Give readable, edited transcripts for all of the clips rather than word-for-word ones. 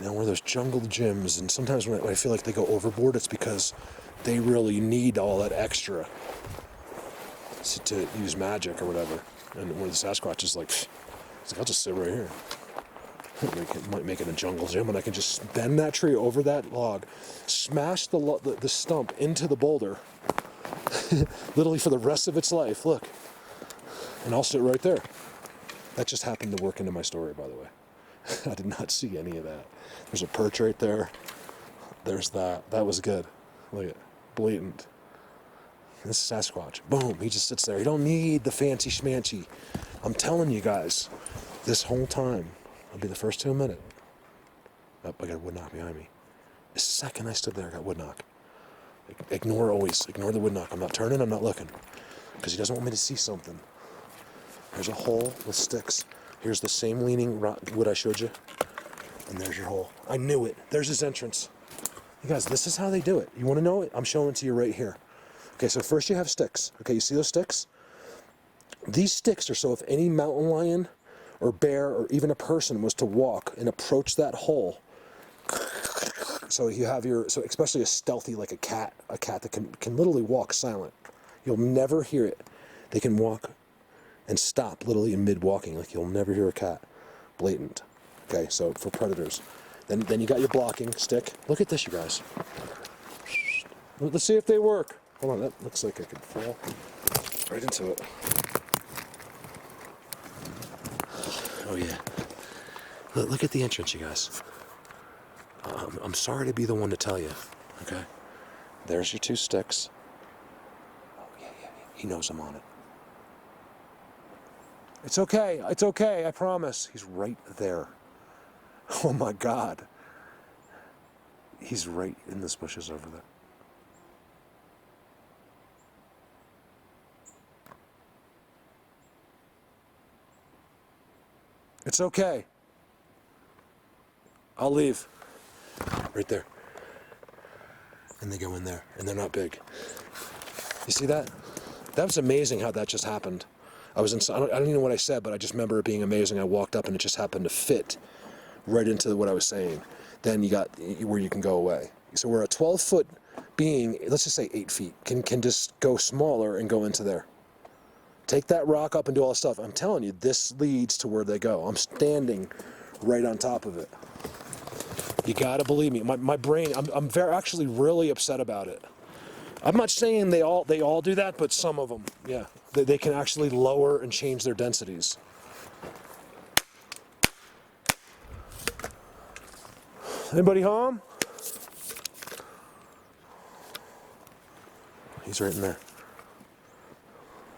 You know, we're those jungle gyms, and sometimes when I feel like they go overboard, it's because they really need all that extra to use magic or whatever. And where the Sasquatch is like, he's like, I'll just sit right here. Might make it a jungle gym, and I can just bend that tree over that log, smash the stump into the boulder, literally for the rest of its life. Look, and I'll sit right there. That just happened to work into my story, by the way. I did not see any of that. There's a perch right there. There's that. That was good. Look at it. Blatant. This is Sasquatch. Boom. He just sits there. He don't need the fancy schmancy. I'm telling you guys, this whole time, I'll be the first to admit it. Oh, I got a wood knock behind me. The second I stood there, I got wood knock. Ignore the wood knock. I'm not turning, I'm not looking. Because he doesn't want me to see something. There's a hole with sticks. Here's the same leaning wood I showed you. And there's your hole. I knew it. There's his entrance. You guys, this is how they do it. You want to know it? I'm showing it to you right here. Okay, so first you have sticks. Okay, you see those sticks? These sticks are so if any mountain lion or bear or even a person was to walk and approach that hole, so you have so especially a stealthy like a cat that can literally walk silent. You'll never hear it. They can walk and stop literally in mid-walking, like you'll never hear a cat. Blatant. Okay, so for predators. Then you got your blocking stick. Look at this, you guys. Let's see if they work. Hold on, that looks like I could fall right into it. Oh yeah. Look at the entrance, you guys. I'm sorry to be the one to tell you, okay? There's your two sticks. Oh yeah. He knows I'm on it. It's okay, I promise. He's right there. Oh my God. He's right in this bushes over there. It's okay. I'll leave. Right there. And they go in there, and they're not big. You see that? That was amazing how that just happened. I don't even know what I said, but I just remember it being amazing. I walked up and it just happened to fit right into what I was saying. Then you got where you can go away. So we're a 12-foot being, let's just say 8 feet, can just go smaller and go into there. Take that rock up and do all the stuff. I'm telling you, this leads to where they go. I'm standing right on top of it. You gotta believe me. My brain, I'm actually really upset about it. I'm not saying they all do that, but some of them, yeah. They can actually lower and change their densities. Anybody home? He's right in there.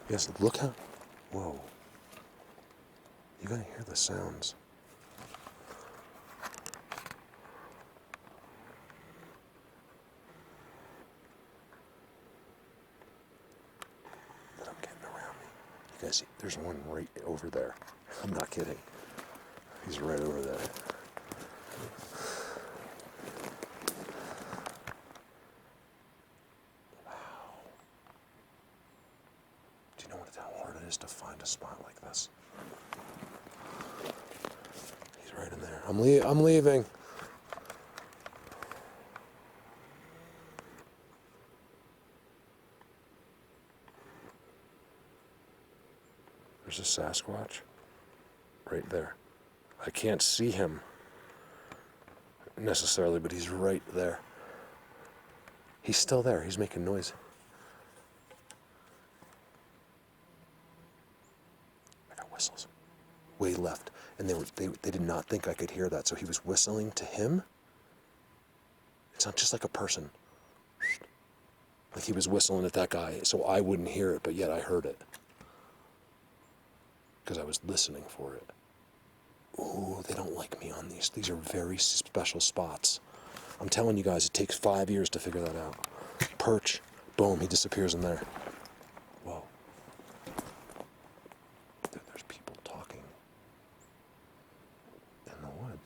Yes, look how, whoa. You gotta hear the sounds. That I'm getting around me. You guys see, there's one right over there. I'm not kidding. He's right over there. To find a spot like this. He's right in there. I'm leaving. There's a Sasquatch right there. I can't see him necessarily, but he's right there. He's still there. He's making noise. Whistles way left, and they did not think I could hear that, so he was whistling to him. It's not just like a person, like he was whistling at that guy, so I wouldn't hear it, but yet I heard it because I was listening for it. Ooh, they don't like me on these are very special spots. I'm telling you guys, it takes 5 years to figure that out. Perch, boom, he disappears in there. Whoa. There's people talking in the woods.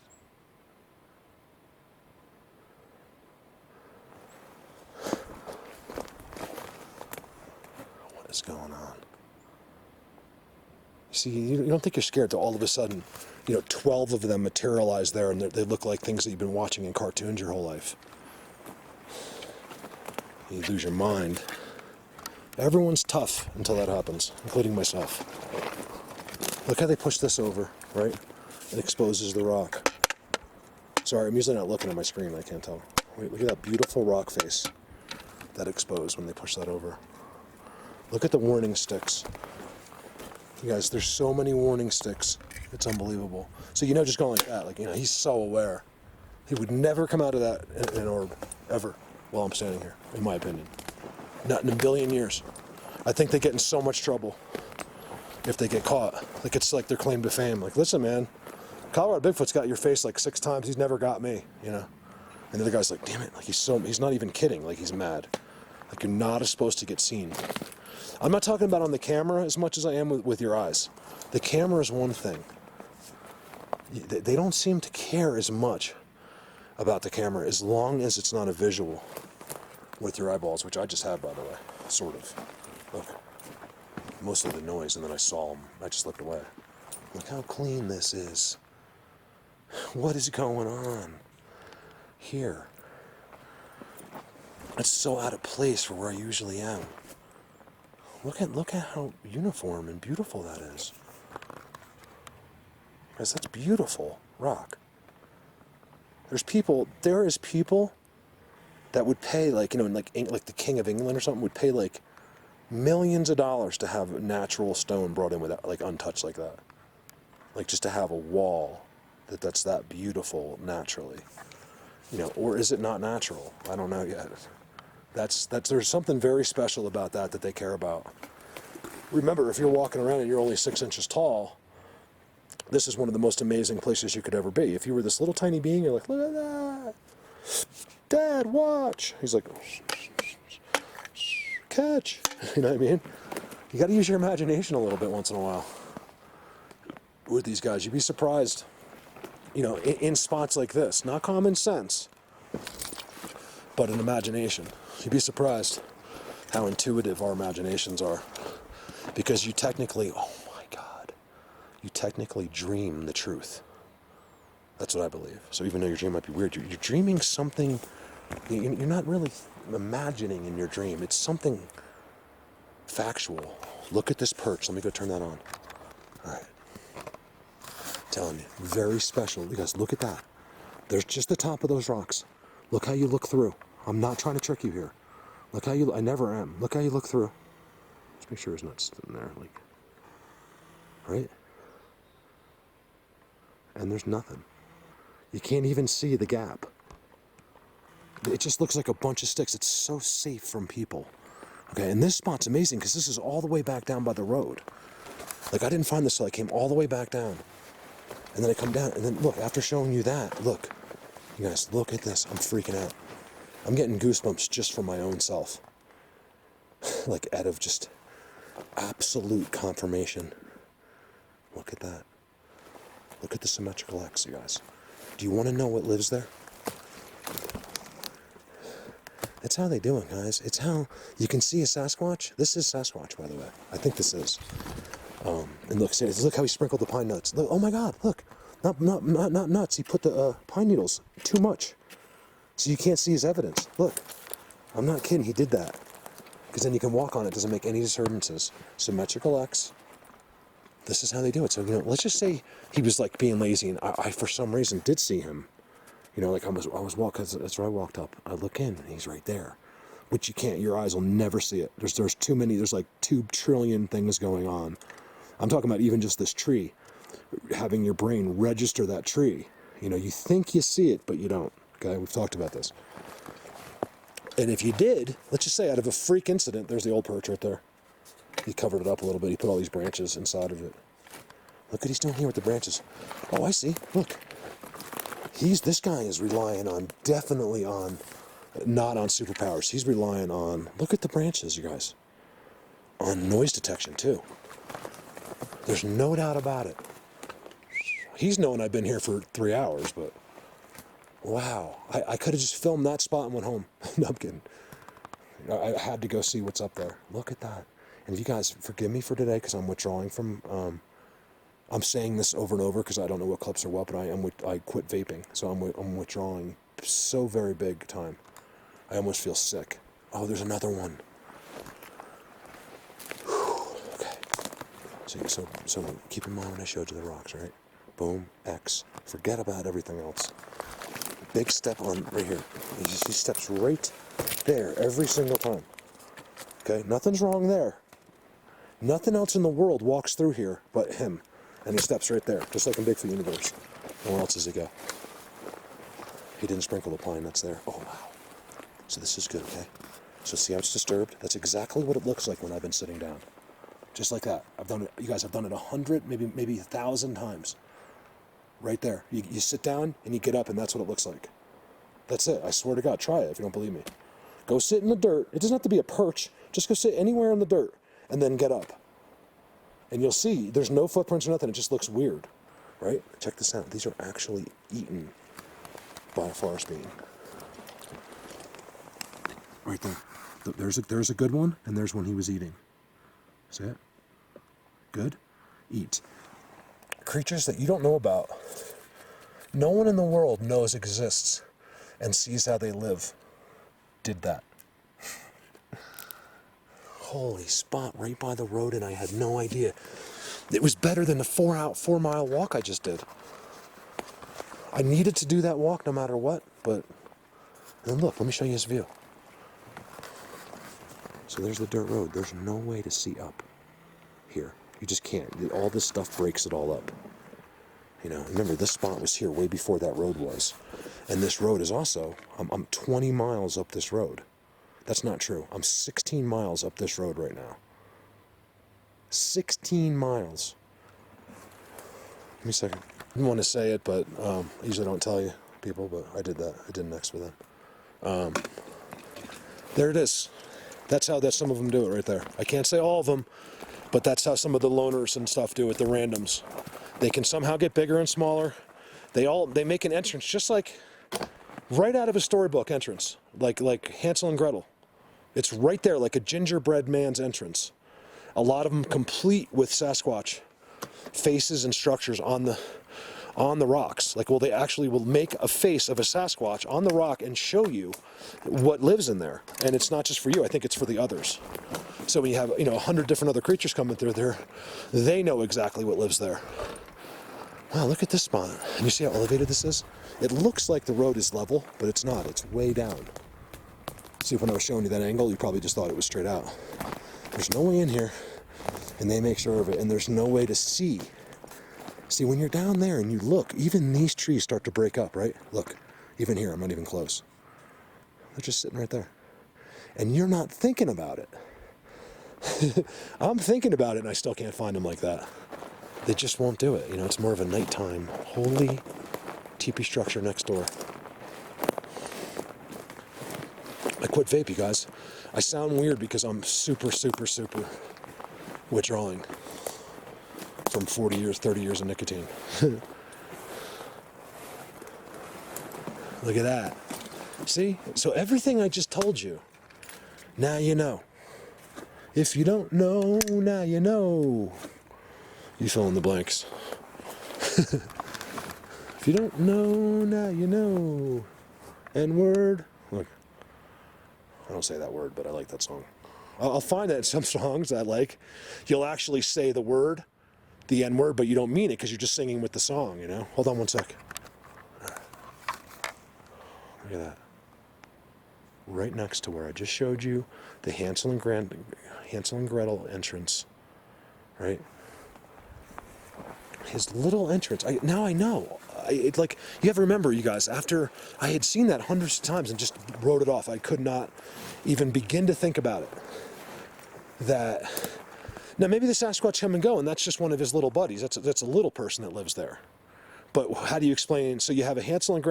What is going on? You See, you don't think you're scared till all of a sudden, 12 of them materialize there, and they look like things that you've been watching in cartoons your whole life. You lose your mind. Everyone's tough until that happens, including myself. Look how they push this over, right? It exposes the rock. Sorry, I'm usually not looking at my screen, I can't tell. Wait, look at that beautiful rock face that exposed when they push that over. Look at the warning sticks. You guys, there's so many warning sticks. It's unbelievable. So, just going like that, he's so aware. He would never come out of that in an orb, ever, while I'm standing here, in my opinion. Not in a billion years. I think they get in so much trouble if they get caught. It's like their claim to fame. Listen, man, Colorado Bigfoot's got your face 6 times. He's never got me, And the other guy's like, damn it, he's not even kidding. He's mad. You're not supposed to get seen. I'm not talking about on the camera as much as I am with your eyes. The camera is one thing. They don't seem to care as much about the camera as long as it's not a visual with your eyeballs, which I just have, by the way, sort of. Look, mostly the noise, and then I saw them. I just looked away. Look how clean this is. What is going on here? It's so out of place for where I usually am. Look at how uniform and beautiful that is. Guys, that's beautiful rock. There is people that would pay like the King of England or something would pay millions of dollars to have natural stone brought in without untouched like that. Just to have a wall that's that beautiful naturally. Or is it not natural? I don't know yet. There's something very special about that they care about. Remember, if you're walking around and you're only 6 inches tall, this is one of the most amazing places you could ever be. If you were this little tiny being, you're like, look at that. Dad, watch. He's like, catch. You know what I mean? You got to use your imagination a little bit once in a while with these guys. You'd be surprised, in spots like this. Not common sense, but an imagination. You'd be surprised how intuitive our imaginations are. Because you technically dream the truth. That's what I believe. So even though your dream might be weird, you're dreaming something. You're not really imagining in your dream. It's something factual. Look at this perch. Let me go turn that on. All right. Telling you, very special. You guys, look at that. There's just the top of those rocks. Look how you look through. I'm not trying to trick you here. Look how I never am. Look how you look through. Let's make sure it's not sitting there, right? And there's nothing. You can't even see the gap. It just looks like a bunch of sticks. It's so safe from people. Okay, and this spot's amazing because this is all the way back down by the road. I didn't find this till I came all the way back down. And then I come down, and then look, after showing you that, look. You guys, look at this. I'm freaking out. I'm getting goosebumps just from my own self. Out of just absolute confirmation. Look at that. Look at the symmetrical X, you guys. Do you want to know what lives there? It's how they do it, guys. It's how you can see a Sasquatch. This is Sasquatch, by the way. I think this is. And look how he sprinkled the pine nuts. Look, oh my God, look. Not nuts. He put the pine needles too much. So you can't see his evidence. Look. I'm not kidding. He did that. Because then you can walk on it. It doesn't make any disturbances. Symmetrical X. This is how they do it. So, let's just say he was being lazy and I for some reason did see him. I was walking, that's where I walked up. I look in and he's right there. Which you can't, your eyes will never see it. There's too many, there's 2 trillion things going on. I'm talking about even just this tree. Having your brain register that tree. You think you see it, but you don't. Okay, we've talked about this. And if you did, let's just say out of a freak incident, there's the old perch right there. He covered it up a little bit. He put all these branches inside of it. Look what he's doing here with the branches. Oh, I see. Look. This guy is relying on, definitely on, not on superpowers. He's relying on, look at the branches, you guys. On noise detection, too. There's no doubt about it. He's known I've been here for 3 hours, but wow. I could have just filmed that spot and went home. No, I'm kidding. I had to go see what's up there. Look at that. And if you guys forgive me for today because I'm withdrawing from I'm saying this over and over because I don't know what clips are what, but I quit vaping, so I'm withdrawing so very big time. I almost feel sick. Oh, there's another one. Okay. So keep in mind when I showed you the rocks, right? Boom, X. Forget about everything else. Big step on right here. He steps right there every single time. Okay, nothing's wrong there. Nothing else in the world walks through here but him. And he steps right there, just like in Bigfoot universe. And where else does he go? He didn't sprinkle the pine that's there. Oh, wow. So this is good, okay? So see how it's disturbed? That's exactly what it looks like when I've been sitting down. Just like that. I've done it, you guys, I've done it 100, maybe 1,000 times. Right there. You sit down and you get up and that's what it looks like. That's it. I swear to God, try it if you don't believe me. Go sit in the dirt. It doesn't have to be a perch. Just go sit anywhere in the dirt and then get up. And you'll see there's no footprints or nothing. It just looks weird, right? Check this out. These are actually eaten by a forest being. Right there. There's a good one, and there's one he was eating. See it? Good? Eat. Creatures that you don't know about. No one in the world knows exists and sees how they live. Did that. Holy spot right by the road, and I had no idea. It was better than the 4-mile walk I just did. I needed to do that walk no matter what, but then look, let me show you his view. So there's the dirt road. There's no way to see up here. You just can't. All this stuff breaks it all up. You know, remember this spot was here way before that road was. And this road is also, I'm 20 miles up this road. That's not true. I'm 16 miles up this road right now. 16 miles. Give me a second. I didn't want to say it, but I usually don't tell you people, but I did that. I did next for them. There it is. That's how some of them do it right there. I can't say all of them, but that's how some of the loners and stuff do it, the randoms. They can somehow get bigger and smaller. They make an entrance just like right out of a storybook entrance, like Hansel and Gretel. It's right there, like a gingerbread man's entrance. A lot of them complete with Sasquatch faces and structures on the rocks. Like, well, they actually will make a face of a Sasquatch on the rock and show you what lives in there. And it's not just for you. I think it's for the others. So when you have 100 different other creatures coming through there, they know exactly what lives there. Wow, look at this spot. And you see how elevated this is? It looks like the road is level, but it's not. It's way down. See, when I was showing you that angle, you probably just thought it was straight out. There's no way in here, and they make sure of it, and there's no way to see. See, when you're down there and you look, even these trees start to break up, right? Look, even here, I'm not even close. They're just sitting right there. And you're not thinking about it. I'm thinking about it, and I still can't find them like that. They just won't do it. It's more of a nighttime, holy teepee structure next door. I quit vape, you guys. I sound weird because I'm super, super, super withdrawing from 40 years, 30 years of nicotine. Look at that. See? So everything I just told you, now you know. If you don't know, now you know. You fill in the blanks. If you don't know, now you know. N-word. Look. I don't say that word, but I like that song. I'll find that in some songs I like. You'll actually say the word, the N-word, but you don't mean it because you're just singing with the song, Hold on one sec. Look at that. Right next to where I just showed you the Hansel and Gretel entrance, right? His little entrance. Now I know. You have to remember, you guys, after I had seen that hundreds of times and just wrote it off, I could not even begin to think about it. Now maybe the Sasquatch come and go, and that's just one of his little buddies. That's a little person that lives there. But how do you explain? So you have a Hansel and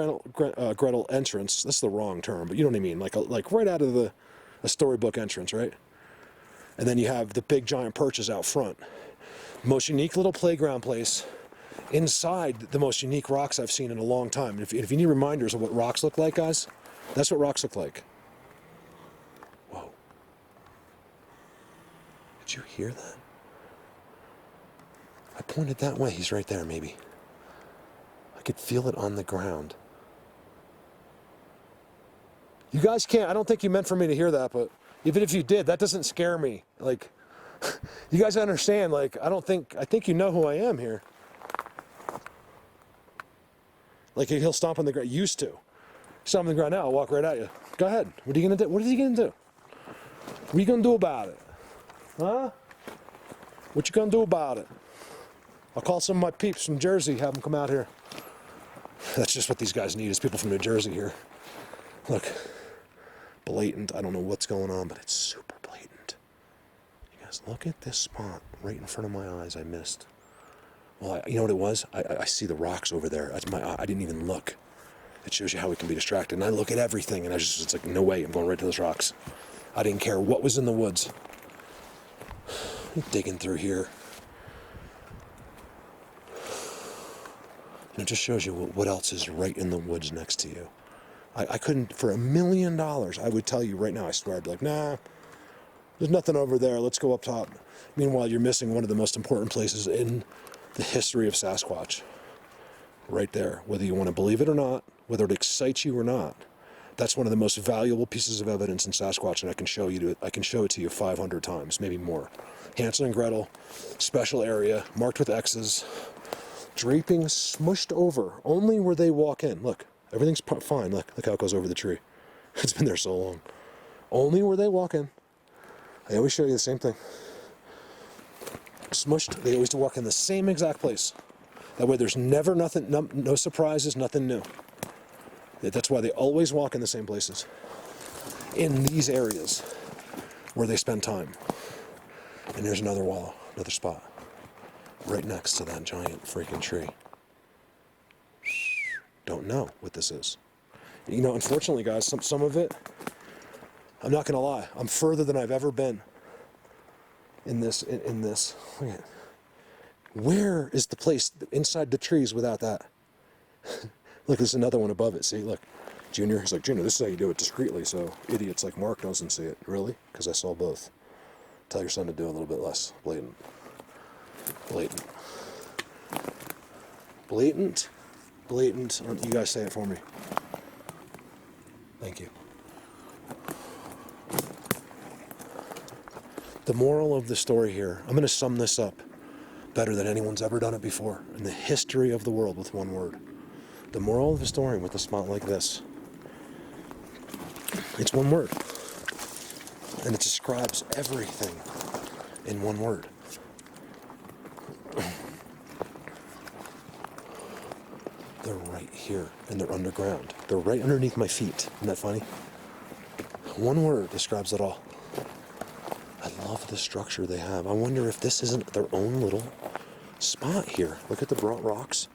Gretel entrance. That's the wrong term, but you know what I mean. Like right out of a storybook entrance, right? And then you have the big giant perches out front. Most unique little playground place. Inside the most unique rocks I've seen in a long time. If you need reminders of what rocks look like, guys, that's what rocks look like. Whoa. Did you hear that? I pointed that way. He's right there, maybe. I could feel it on the ground. You guys can't, I don't think you meant for me to hear that, but even if you did, that doesn't scare me. Like, you guys understand, like, I think you know who I am here. Like, he'll stomp on the ground, used to. Stomp on the ground now, I'll walk right at you. Go ahead. What are you gonna do? What is he gonna do? What are you gonna do about it? Huh? What you gonna do about it? I'll call some of my peeps from Jersey, have them come out here. That's just what these guys need, is people from New Jersey here. Look, blatant. I don't know what's going on, but it's super blatant. You guys, look at this spot right in front of my eyes I missed. Well, you know what it was? I see the rocks over there. That's my eye. I didn't even look. It shows you how we can be distracted. And I look at everything, and it's like, no way, I'm going right to those rocks. I didn't care what was in the woods. I'm digging through here. And it just shows you what else is right in the woods next to you. I couldn't, for $1 million, I would tell you right now, I swear, I'd be like, nah, there's nothing over there, let's go up top. Meanwhile, you're missing one of the most important places in the history of Sasquatch. Right there, whether you want to believe it or not, whether it excites you or not. That's one of the most valuable pieces of evidence in Sasquatch, and I can show it to you 500 times, maybe more. Hansel and Gretel, special area, marked with X's, draping smushed over, only where they walk in. Look, everything's fine. Look how it goes over the tree. It's been there so long. Only where they walk in. I always show you the same thing. Smushed, they always walk in the same exact place. That way there's never nothing, no surprises, nothing new. That's why they always walk in the same places. In these areas where they spend time. And there's another wall, another spot. Right next to that giant freaking tree. Don't know what this is. You know, unfortunately, guys, some of it, I'm not going to lie, I'm further than I've ever been in this. Look at it. Where is the place inside the trees without that? Look, there's another one above it. See, look. Junior, he's like, Junior, this is how you do it discreetly, so idiots like Mark doesn't see it. Really? Because I saw both. Tell your son to do a little bit less blatant. Blatant. Blatant. Blatant. You guys say it for me. Thank you. The moral of the story here, I'm going to sum this up better than anyone's ever done it before in the history of the world with one word. The moral of the story with a spot like this, it's one word. And it describes everything in one word. They're right here, and they're underground. They're right underneath my feet. Isn't that funny? One word describes it all. I love the structure they have. I wonder if this isn't their own little spot here. Look at the brought rocks.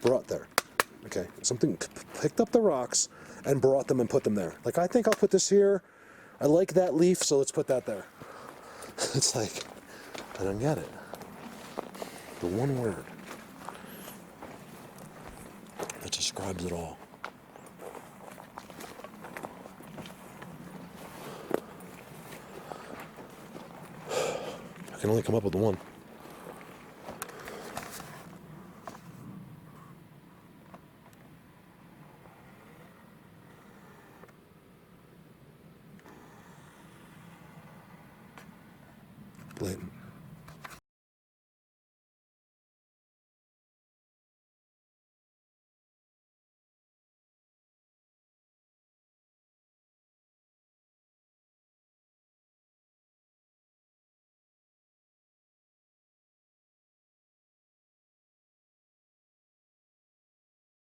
Brought there. Okay, something picked up the rocks and brought them and put them there. Like, I think I'll put this here. I like that leaf, so let's put that there. It's like, I don't get it. The one word that describes it all. I can only come up with one. Blatant.